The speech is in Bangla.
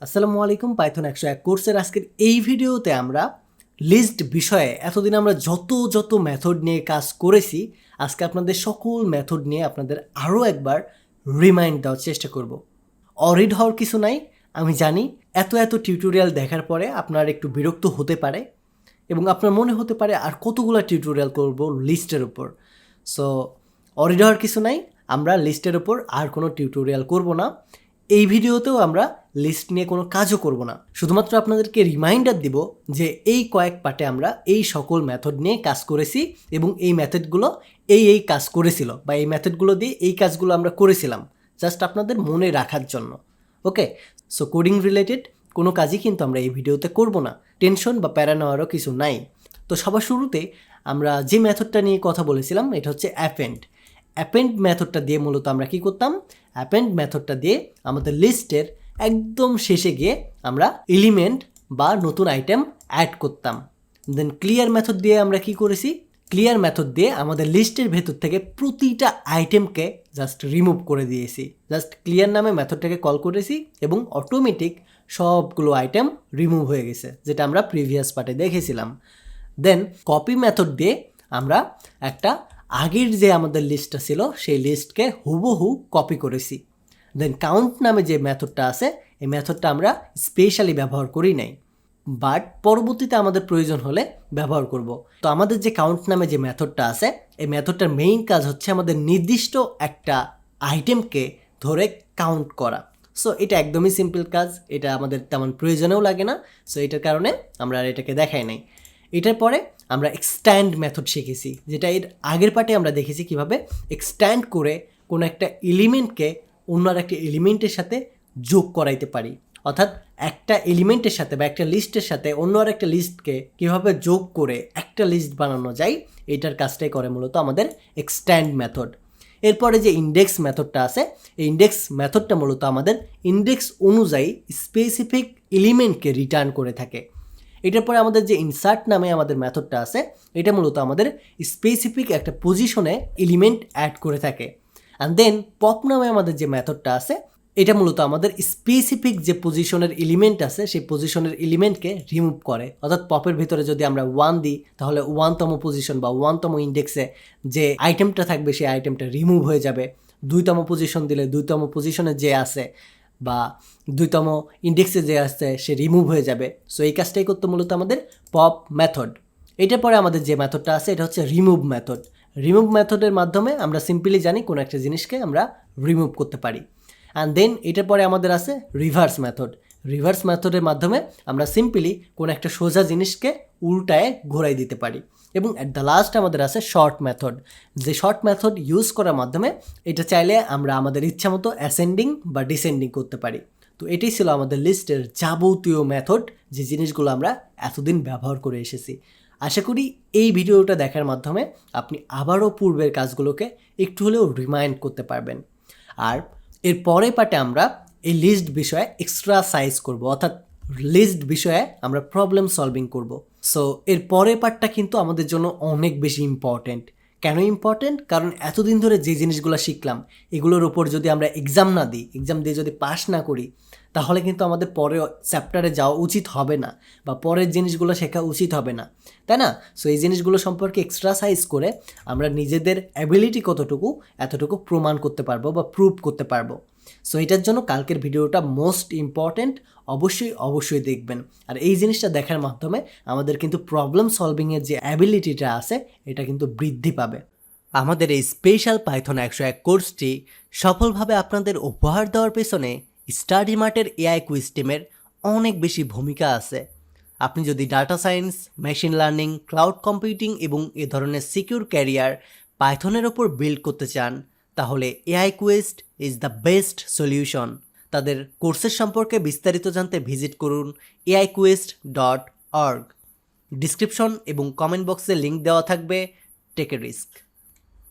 আসসালামু আলাইকুম। পাইথন 101 কোর্সের আজকের এই ভিডিওতে আমরা লিস্ট বিষয়ে এতদিন আমরা যত মেথড নিয়ে কাজ করেছি, আজকে আপনাদের সকল মেথড নিয়ে আপনাদের আরও একবার রিমাইন্ড দেওয়ার চেষ্টা করব। অরিড হওয়ার কিছু নাই, আমি জানি এত টিউটোরিয়াল দেখার পরে আপনার একটু বিরক্ত হতে পারে এবং আপনার মনে হতে পারে আর কতগুলো টিউটোরিয়াল করব লিস্টের উপর। সো অরিড হওয়ার কিছু নাই, আমরা লিস্টের উপর আর কোনো টিউটোরিয়াল করব না। এই ভিডিওতেও আমরা লিস্ট নিয়ে কোনো কাজও করব না, শুধুমাত্র আপনাদেরকে রিমাইন্ডার দিব যে এই কয়েক পার্টে আমরা এই সকল মেথড নিয়ে কাজ করেছি এবং এই মেথডগুলো এই কাজ করেছিল বা এই মেথডগুলো দিয়ে এই কাজগুলো আমরা করেছিলাম, জাস্ট আপনাদের মনে রাখার জন্য। ওকে, সো কোডিং রিলেটেড কোনো কাজই কিন্তু আমরা এই ভিডিওতে করব না, টেনশন বা প্যারা নেওয়ারও কিছু নাই। তো সবার শুরুতে আমরা যে মেথডটা নিয়ে কথা বলেছিলাম এটা হচ্ছে অ্যাপেন্ড মেথডটা দিয়ে মূলত আমরা কি করতাম, অ্যাপেন্ড মেথডটা দিয়ে আমাদের লিস্টের একদম শেষে গিয়ে আমরা এলিমেন্ট বা নতুন আইটেম অ্যাড করতাম। দেন ক্লিয়ার মেথড দিয়ে আমরা কি করেছি, ক্লিয়ার মেথড দিয়ে আমাদের লিস্টের ভেতর থেকে প্রতিটা আইটেমকে জাস্ট রিমুভ করে দিয়েছি। জাস্ট ক্লিয়ার নামে মেথডটাকে কল করেছি এবং অটোমেটিক সবগুলো আইটেম রিমুভ হয়ে গেছে, যেটা আমরা প্রিভিয়াস পার্টে দেখেছিলাম। দেন কপি মেথড দিয়ে আমরা একটা আগের যে আমাদের লিস্টটা ছিল সেই লিস্টকে হুবহু কপি করেছি। দেন কাউন্ট নামে যে মেথডটা আছে এই মেথডটা আমরা স্পেশালি ব্যবহার করি নাই, বাট পরবর্তীতে আমাদের প্রয়োজন হলে ব্যবহার করব। তো আমাদের যে কাউন্ট নামে যে মেথডটা আছে এই মেথডটার মেইন কাজ হচ্ছে আমাদের নির্দিষ্ট একটা আইটেমকে ধরে কাউন্ট করা। সো এটা একদমই সিম্পল কাজ, এটা আমাদের তেমন প্রয়োজনেও লাগে না। সো এটার কারণে আমরা আর এটাকে দেখাই নাই। এটার পরে আমরা এক্সট্যান্ড মেথড শিখেছি, যেটা এর আগের পার্টে আমরা দেখেছি কিভাবে এক্সট্যান্ড করে কোনো একটা এলিমেন্টকে অন্য একটা এলিমেন্টের সাথে যোগ করাইতে পারি, অর্থাৎ একটা এলিমেন্টের সাথে বা একটা লিস্টের সাথে অন্য আর একটা লিস্টকে কীভাবে যোগ করে একটা লিস্ট বানানো যায়, এটার কাজটাই করে মূলত আমাদের এক্সট্যান্ড মেথড। এরপরে যে ইন্ডেক্স মেথডটা আছে এই ইন্ডেক্স মেথডটা মূলত আমাদের ইন্ডেক্স অনুযায়ী স্পেসিফিক এলিমেন্টকে রিটার্ন করে থাকে। এটার পরে আমাদের যে ইনসার্ট নামে আমাদের মেথডটা আছে এটা মূলত আমাদের স্পেসিফিক একটা পজিশনে এলিমেন্ট অ্যাড করে থাকে। অ্যান্ড দেন পপ নামে আমাদের যে মেথডটা আছে এটা মূলত আমাদের স্পেসিফিক যে পজিশনের এলিমেন্ট আছে সেই পজিশনের এলিমেন্টকে রিমুভ করে, অর্থাৎ পপের ভিতরে যদি আমরা 1 দিই তাহলে 1তম পজিশন বা 1তম ইন্ডেক্সে যে আইটেমটা থাকবে সেই আইটেমটা রিমুভ হয়ে যাবে। 2তম পজিশন দিলে 2তম পজিশনে যে আছে বা 2তম ইন্ডেক্সে যে আসছে সে রিমুভ হয়ে যাবে। সো এই কাজটাই করতে মূলত আমাদের পপ মেথড। এটার পরে আমাদের যে মেথডটা আছে এটা হচ্ছে রিমুভ মেথড। রিমুভ মেথডের মাধ্যমে আমরা সিম্পলি জানি কোনো একটা জিনিসকে আমরা রিমুভ করতে পারি। অ্যান্ড দেন এটার পরে আমাদের আছে রিভার্স মেথড। রিভার্স মেথডের মাধ্যমে আমরা সিম্পলি কোনো একটা সোজা জিনিসকে উল্টায় ঘোরাই দিতে পারি। এবং অ্যাট দ্য লাস্ট আমাদের আছে শর্ট মেথড, যে শর্ট মেথড ইউজ করার মাধ্যমে এটা চাইলে আমরা আমাদের ইচ্ছা মতো অ্যাসেন্ডিং বা ডিসেন্ডিং করতে পারি। তো এটাই ছিল আমাদের লিস্টের যাবতীয় মেথড, যে জিনিসগুলো আমরা এতদিন ব্যবহার করে এসেছি। আশা করি এই ভিডিওটা দেখার মাধ্যমে আপনি আবারও পূর্বের কাজগুলোকে একটু হলেও রিমাইন্ড করতে পারবেন। আর এর পরের পার্টে আমরা এই লিস্ট বিষয়ে এক্সট্রা সাইজ করব, অর্থাৎ লিস্ট বিষয়ে আমরা প্রবলেম সলভিং করব। সো এর পরের পার্টটা কিন্তু আমাদের জন্য অনেক বেশি ইম্পর্ট্যান্ট। কেন ইম্পর্ট্যান্ট? কারণ এতদিন ধরে যে জিনিসগুলো শিখলাম এগুলোর উপর যদি আমরা এক্সাম না দিই, এক্সাম দিয়ে যদি পাস না করি, তাহলে কিন্তু আমাদের পরের চ্যাপ্টারে যাওয়া উচিত হবে না বা পরের জিনিসগুলো শেখা উচিত হবে না, তাই না? সো এই জিনিসগুলো সম্পর্কে এক্সট্রা সাইজ করে আমরা নিজেদের অ্যাবিলিটি কতটুকু এতটুকু প্রমাণ করতে পারবো বা প্রুভ করতে পারবো। সো এটার জন্য কালকের ভিডিওটা মোস্ট ইম্পর্ট্যান্ট, অবশ্যই দেখবেন। আর এই জিনিসটা দেখার মাধ্যমে আমাদের কিন্তু প্রবলেম সলভিংয়ের যে অ্যাবিলিটিটা আছে এটা কিন্তু বৃদ্ধি পাবে। আমাদের এই স্পেশাল পাইথন 101 কোর্সটি সফলভাবে আপনাদের উপহার দেওয়ার পেছনে স্টাডি মার্টের এআই কুইজ টিমের অনেক বেশি ভূমিকা আছে। আপনি যদি data science, machine learning, cloud computing এবং এ ধরনের সিকিউর ক্যারিয়ার পাইথনের ওপর বিল্ড করতে চান, তাহলে aiQuest is the best solution. তাদের কোর্সের সম্পর্কে বিস্তারিত জানতে ভিজিট করুন aiQuest.org। ডিসক্রিপশন এবং কমেন্ট বক্সে লিঙ্ক দেওয়া থাকবে। Take a risk.